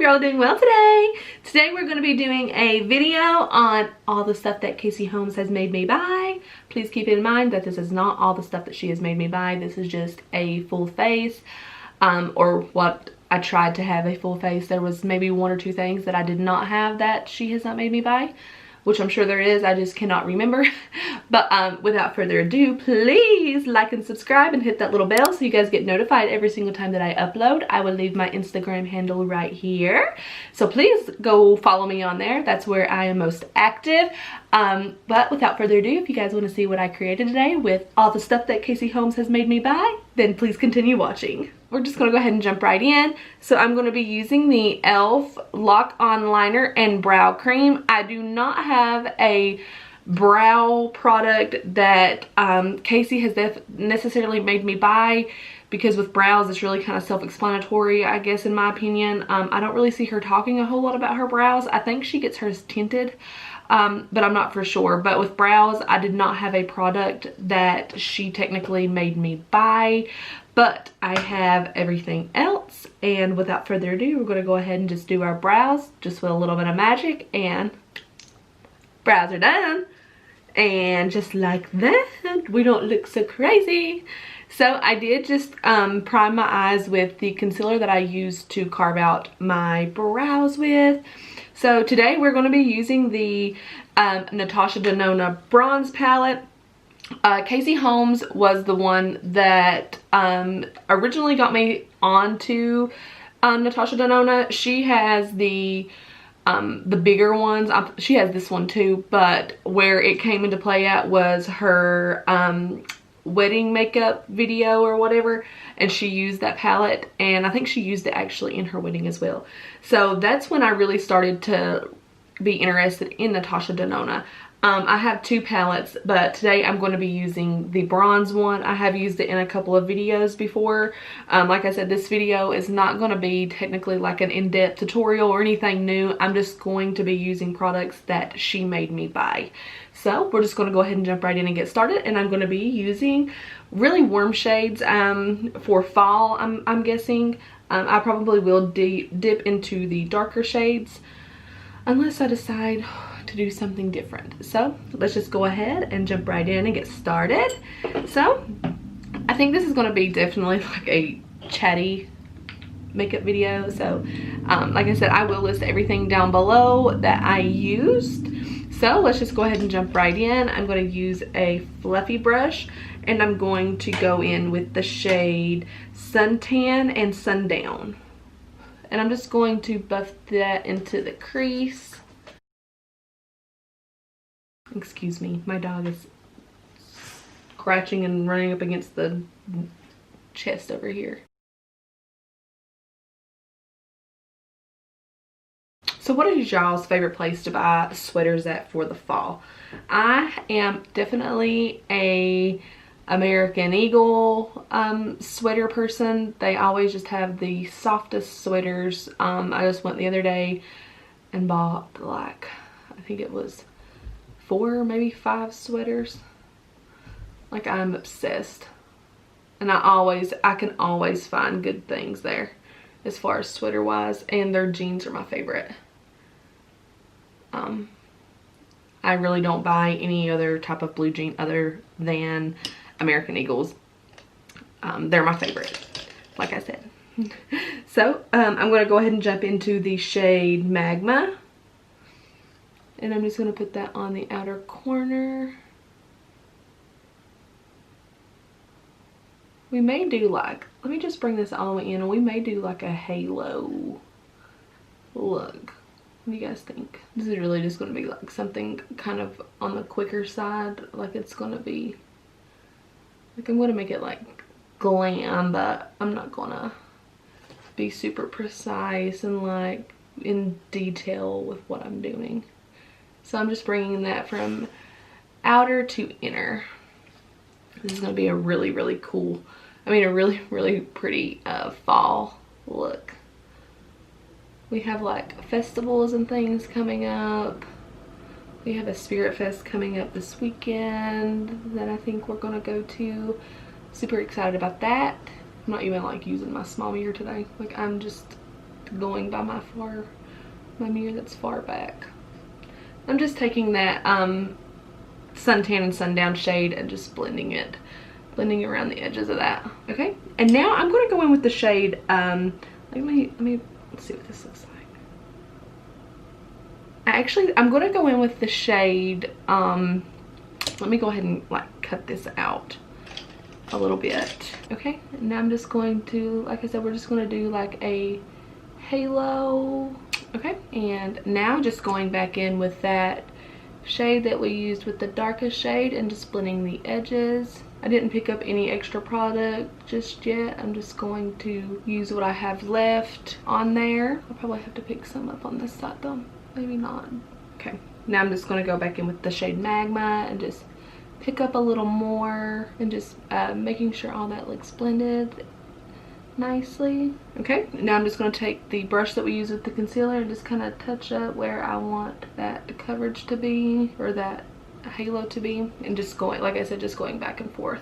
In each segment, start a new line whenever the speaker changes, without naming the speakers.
all doing well today. Today we're going to be doing a video on all the stuff that Casey Holmes has made me buy. Please keep in mind that this is not all the stuff that she has made me buy. This is just a full face, or what I tried to have a full face. There was maybe one or two things that I did not have that she has not made me buy, which I'm sure there is, I just cannot remember. But without further ado, please like and subscribe and hit that little bell so you guys get notified every single time that I upload. I will leave my Instagram handle right here, so please go follow me on there. That's where I am most active. But without further ado, if you guys want to see what I created today with all the stuff that Casey Holmes has made me buy, then please continue watching. We're just going to go ahead and jump right in. So I'm going to be using the e.l.f. Lock On Liner and Brow Cream. I do not have a brow product that Casey has necessarily made me buy, because with brows it's really kind of self-explanatory, I guess, in my opinion. I don't really see her talking a whole lot about her brows. I think she gets hers tinted, but I'm not for sure. But with brows, I did not have a product that she technically made me buy, but I have everything else. And without further ado, we're going to go ahead and just do our brows just with a little bit of magic, and brows are done. And just like that, we don't look so crazy. So I did just prime my eyes with the concealer that I used to carve out my brows with. So today we're going to be using the Natasha Denona bronze palette. Casey Holmes was the one that originally got me onto Natasha Denona. She has the bigger ones. She has this one too, but where it came into play at was her wedding makeup video or whatever, and she used that palette, and I think she used it actually in her wedding as well. So that's when I really started to be interested in Natasha Denona. I have two palettes, but today I'm going to be using the bronze one. I have used it in a couple of videos before. Like I said, this video is not going to be technically like an in-depth tutorial or anything new. I'm just going to be using products that she made me buy. So we're just going to go ahead and jump right in and get started. And I'm going to be using really warm shades for fall, I'm guessing. I probably will dip into the darker shades unless I decide to do something different. So let's just go ahead and jump right in and get started. So I think this is going to be definitely like a chatty makeup video. So like I said, I will list everything down below that I used. So let's just go ahead and jump right in. I'm going to use a fluffy brush, and I'm going to go in with the shade Suntan and Sundown, and I'm just going to buff that into the crease. Excuse me, my dog is scratching and running up against the chest over here. So what is y'all's favorite place to buy sweaters at for the fall? I am definitely a American Eagle sweater person. They always just have the softest sweaters. I just went the other day and bought, like, I think it was 4, maybe 5 sweaters. Like, I'm obsessed, and I can always find good things there as far as sweater wise, and their jeans are my favorite. I really don't buy any other type of blue jean other than American Eagles. They're my favorite, like I said. So I'm going to go ahead and jump into the shade Magma, and I'm just going to put that on the outer corner. We may do like, let me just bring this all the way in, and we may do like a halo look. What do you guys think? This is really just going to be like something kind of on the quicker side. Like, it's going to be like, I'm going to make it like glam, but I'm not going to be super precise and like in detail with what I'm doing. So I'm just bringing that from outer to inner. This is going to be a really, really cool, I mean a really, really pretty fall look. We have like festivals and things coming up. We have a Spirit Fest coming up this weekend that I think we're going to go to. Super excited about that. I'm not even like using my small mirror today. Like, I'm just going by my mirror that's far back. I'm just taking that suntan and sundown shade and just blending around the edges of that. Okay, and now I'm going to go in with the shade let me let's see what this looks like. I'm going to go in with the shade let me go ahead and like cut this out a little bit. Okay, and now I'm just going to, like I said, we're just going to do like a halo. Okay, and now just going back in with that shade that we used with the darkest shade and just blending the edges. I didn't pick up any extra product just yet. I'm just going to use what I have left on there. I'll probably have to pick some up on this side though. Maybe not. Okay, now I'm just going to go back in with the shade Magma and just pick up a little more and just making sure all that looks blended nicely. Okay, now I'm just going to take the brush that we use with the concealer and just kind of touch up where I want that coverage to be, or that halo to be, and just going, like I said, just going back and forth.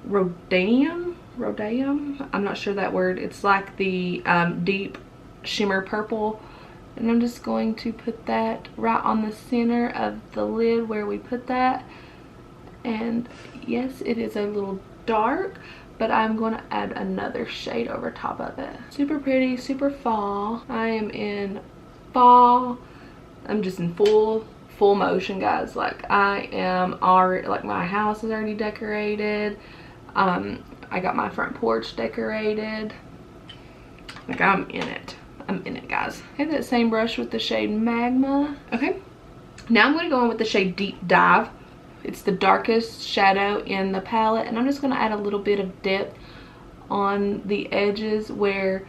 Rhodium, I'm not sure that word. It's like the deep shimmer purple, and I'm just going to put that right on the center of the lid where we put that. And yes, it is a little dark, but I'm going to add another shade over top of it. Super pretty, super fall. I am in fall. I'm just in full motion, guys. Like I am already, like my house is already decorated. I got my front porch decorated. Like I'm in it, guys. I have that same brush with the shade Magma. Okay, now I'm going to go in with the shade Deep Dive. It's the darkest shadow in the palette, and I'm just going to add a little bit of depth on the edges where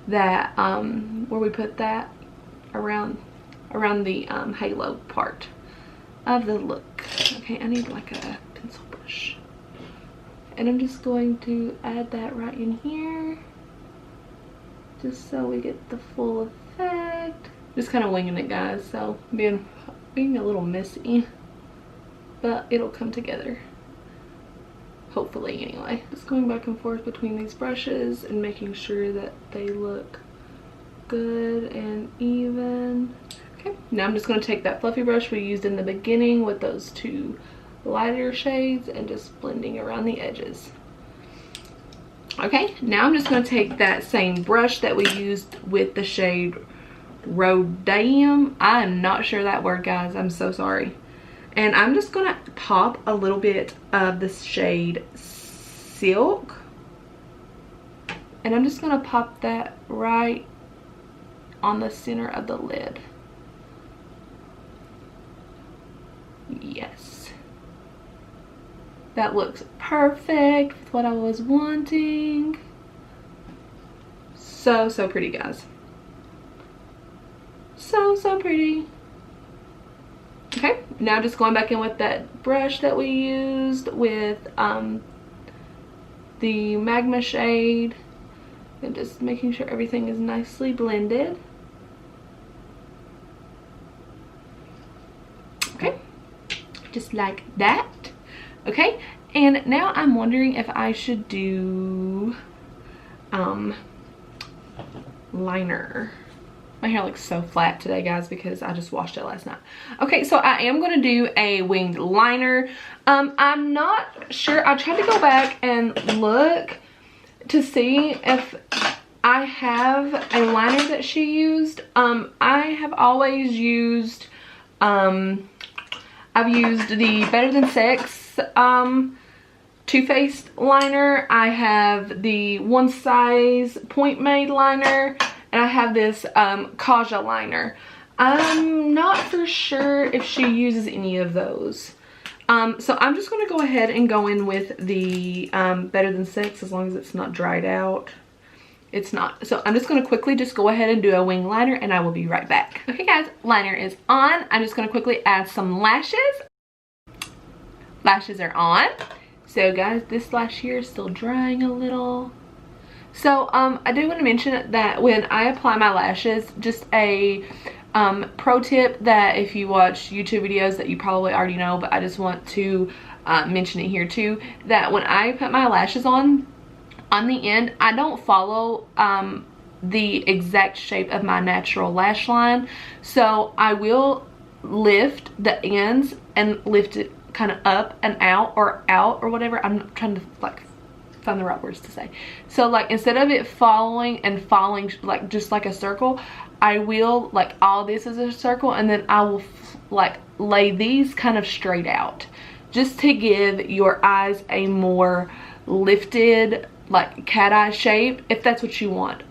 that where we put that around the halo part of the look. Okay, I need like a pencil brush, and I'm just going to add that right in here just so we get the full effect. Just kind of winging it, guys, so being a little messy, but it'll come together, hopefully. Anyway, just going back and forth between these brushes and making sure that they look good and even. Okay, now I'm just going to take that fluffy brush we used in the beginning with those two lighter shades and just blending around the edges. Okay, now I'm just going to take that same brush that we used with the shade Rhodium. I'm not sure that word, guys, I'm so sorry. And I'm just going to pop a little bit of the shade Silk, and I'm just going to pop that right on the center of the lid. Yes, that looks perfect with what I was wanting. So pretty, guys. So pretty. Okay, now just going back in with that brush that we used with the Magma shade and just making sure everything is nicely blended. Okay, just like that. Okay, and now I'm wondering if I should do liner. My hair looks so flat today, guys, because I just washed it last night. Okay, so I am going to do a winged liner. I'm not sure. I tried to go back and look to see if I have a liner that she used. I have always used, I've used the Better Than Sex Too Faced liner. I have the One Size Point Made liner. And I have this Kaja liner. I'm not for sure if she uses any of those. So I'm just going to go ahead and go in with the Better Than Sex, as long as it's not dried out. It's not. So I'm just going to quickly just go ahead and do a wing liner, and I will be right back. Okay, guys, liner is on. I'm just going to quickly add some lashes. Lashes are on. So, guys, this lash here is still drying a little. So I do want to mention that when I apply my lashes, just a pro tip that if you watch YouTube videos that you probably already know, but I just want to mention it here too, that when I put my lashes on the end, I don't follow the exact shape of my natural lash line. So I will lift the ends and lift it kind of up and out or whatever. I'm not trying to like find the right words to say. So like instead of it falling like just like a circle, I will like all this is a circle, and then I will like lay these kind of straight out just to give your eyes a more lifted like cat eye shape, if that's what you want.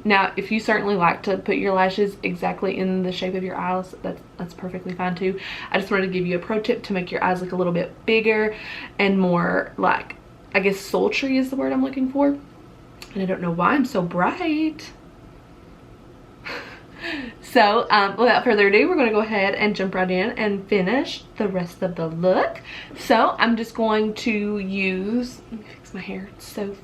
Now if you certainly like to put your lashes exactly in the shape of your eyes, that's perfectly fine too. I just wanted to give you a pro tip to make your eyes look a little bit bigger and more like, I guess sultry is the word I'm looking for. And I don't know why I'm so bright. So without further ado, we're going to go ahead and jump right in and finish the rest of the look. So I'm just going to use, let me fix my hair, it's so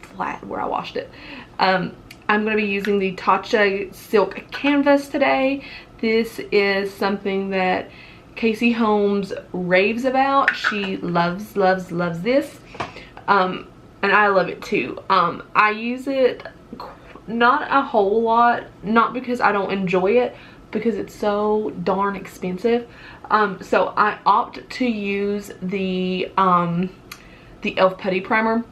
flat where I washed it. I'm going to be using the Natasha Silk Canvas today. This is something that Casey Holmes raves about. She loves this, and I love it too. I use it not a whole lot, not because I don't enjoy it, because it's so darn expensive. So I opt to use the e.l.f. Putty Primer,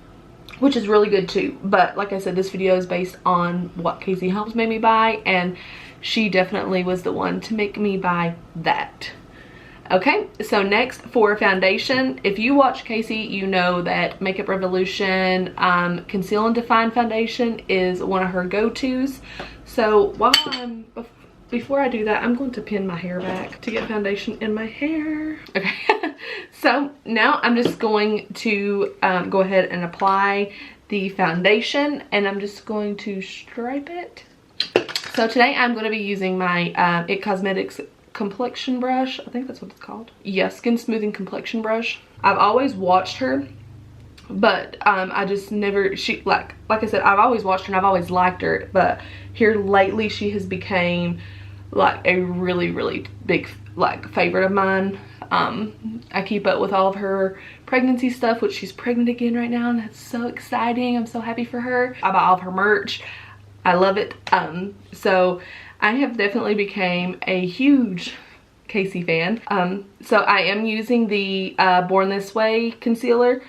which is really good too. But like I said, this video is based on what Casey Holmes made me buy, and she definitely was the one to make me buy that. Okay, so next for foundation, if you watch Casey, you know that Makeup Revolution Conceal and Define foundation is one of her go-tos. So before I do that, I'm going to pin my hair back to get foundation in my hair. Okay, so now I'm just going to go ahead and apply the foundation, and I'm just going to stripe it. So today I'm going to be using my IT Cosmetics complexion brush. I think that's what it's called. Yes, skin smoothing complexion brush. I've always watched her, but I just never, like I said, I've always watched her and I've always liked her, but here lately she has became like a really big like favorite of mine. I keep up with all of her pregnancy stuff, which she's pregnant again right now, and that's so exciting. I'm so happy for her. I buy all of her merch. I love it. So I have definitely became a huge Casey fan. So I am using the Born This Way concealer.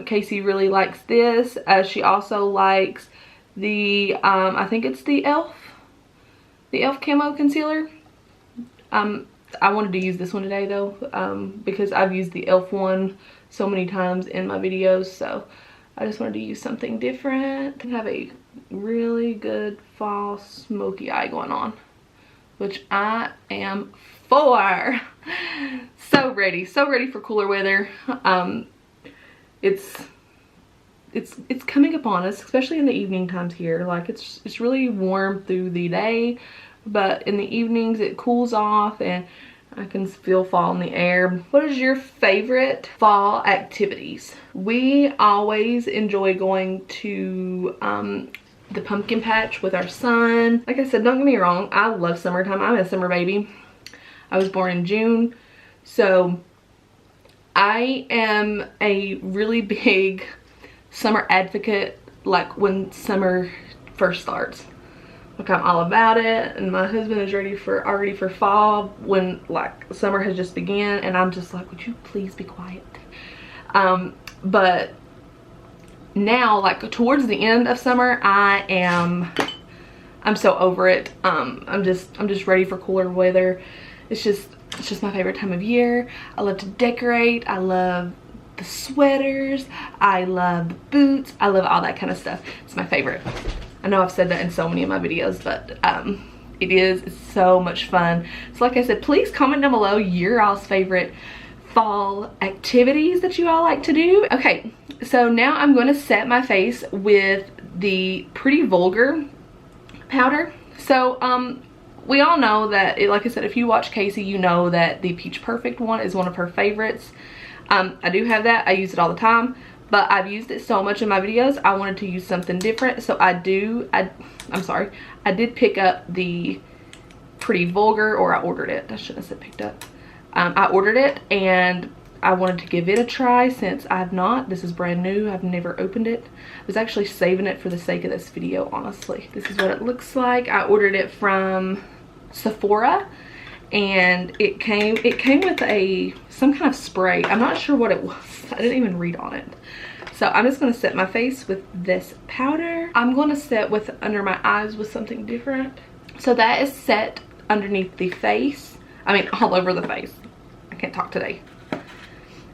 Casey really likes this. She also likes the, I think it's the e.l.f. Camo Concealer. I wanted to use this one today though, because I've used the e.l.f. one so many times in my videos, so I just wanted to use something different. I have a really good fall smoky eye going on, which I am for. So ready for cooler weather. It's coming upon us, especially in the evening times here. Like it's really warm through the day, but in the evenings it cools off and I can feel fall in the air. What is your favorite fall activities? We always enjoy going to the pumpkin patch with our son. Like I said, don't get me wrong, I love summertime. I'm a summer baby. I was born in June, so I am a really big summer advocate. Like when summer first starts, like I'm all about it, and my husband is already for fall when like summer has just begun, and I'm just like, would you please be quiet? But now, like towards the end of summer, I'm so over it. I'm just ready for cooler weather. It's just my favorite time of year. I love to decorate. I love the sweaters. I love the boots. I love all that kind of stuff. It's my favorite. I know I've said that in so many of my videos, but it's so much fun. So like I said, please comment down below your all's favorite fall activities that you all like to do. Okay, so now I'm going to set my face with the Pretty Vulgar powder. So we all know that, like I said, if you watch Casey, you know that the Peach Perfect one is one of her favorites. I do have that. I use it all the time, but I've used it so much in my videos, I wanted to use something different. So I did pick up the Pretty Vulgar, or I ordered it. I shouldn't have said picked up. I ordered it, and I wanted to give it a try since I've not. This is brand new. I've never opened it. I was actually saving it for the sake of this video, honestly. This is what it looks like. I ordered it from Sephora, and it came with some kind of spray. I'm not sure what it was. I didn't even read on it. So I'm just going to set my face with this powder. I'm going to set with under my eyes with something different. So that is set underneath the face. I mean, all over the face. I can't talk today.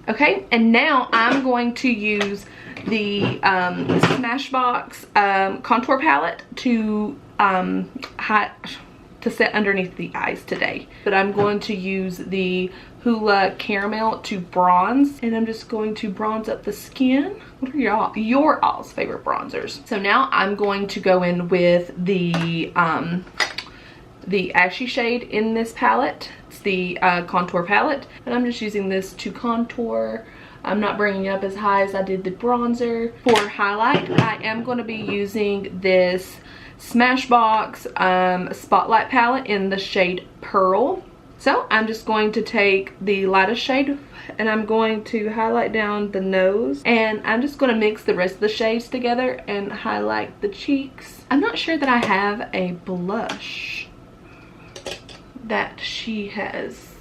Okay, and now I'm going to use the Smashbox contour palette to set underneath the eyes today. But I'm going to use the Hoola Caramel to bronze, and I'm just going to bronze up the skin. What are your all's favorite bronzers? So now I'm going to go in with the ashy shade in this palette. It's the contour palette, and I'm just using this to contour. I'm not bringing it up as high as I did the bronzer. For highlight, I am going to be using this Smashbox Spotlight palette in the shade Pearl. So I'm just going to take the lightest shade and I'm going to highlight down the nose, and I'm just going to mix the rest of the shades together and highlight the cheeks. I'm not sure that I have a blush that she has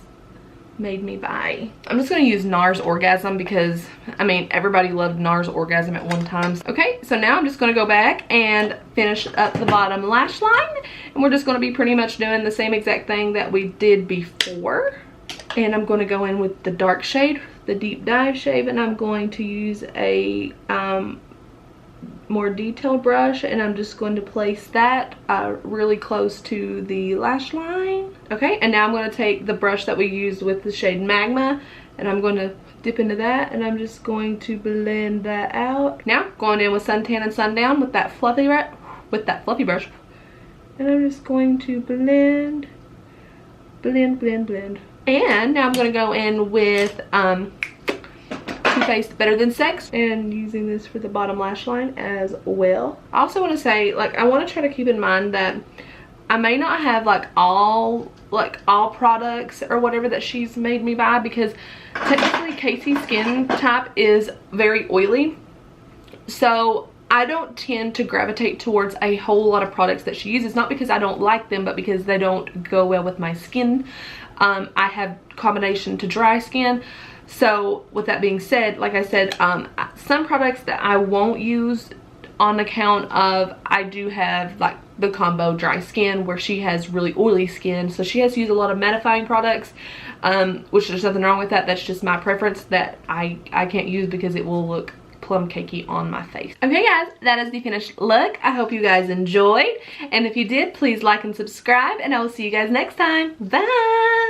made me buy. I'm just going to use Nars Orgasm because, I mean, everybody loved Nars Orgasm at one time. Okay, so now I'm just going to go back and finish up the bottom lash line, and we're just going to be pretty much doing the same exact thing that we did before. And I'm going to go in with the dark shade, the deep dive shade, and I'm going to use a more detailed brush, and I'm just going to place that really close to the lash line. Okay, and now I'm going to take the brush that we used with the shade Magma, and I'm going to dip into that, and I'm just going to blend that out. Now going in with Suntan and Sundown with that fluffy brush, and I'm just going to blend. And now I'm going to go in with Too Faced Better Than Sex, and using this for the bottom lash line as well. I also want to say, like, I want to try to keep in mind that I may not have all products or whatever that she's made me buy, because technically Casey's skin type is very oily, so I don't tend to gravitate towards a whole lot of products that she uses, not because I don't like them, but because they don't go well with my skin. I have combination to dry skin. So with that being said, like I said, some products that I won't use on account of I do have like the combo dry skin where she has really oily skin, so she has to use a lot of mattifying products, which there's nothing wrong with that. That's just my preference that I can't use because it will look plum cakey on my face. Okay guys, that is the finished look. I hope you guys enjoyed, and if you did, please like and subscribe, and I will see you guys next time. Bye.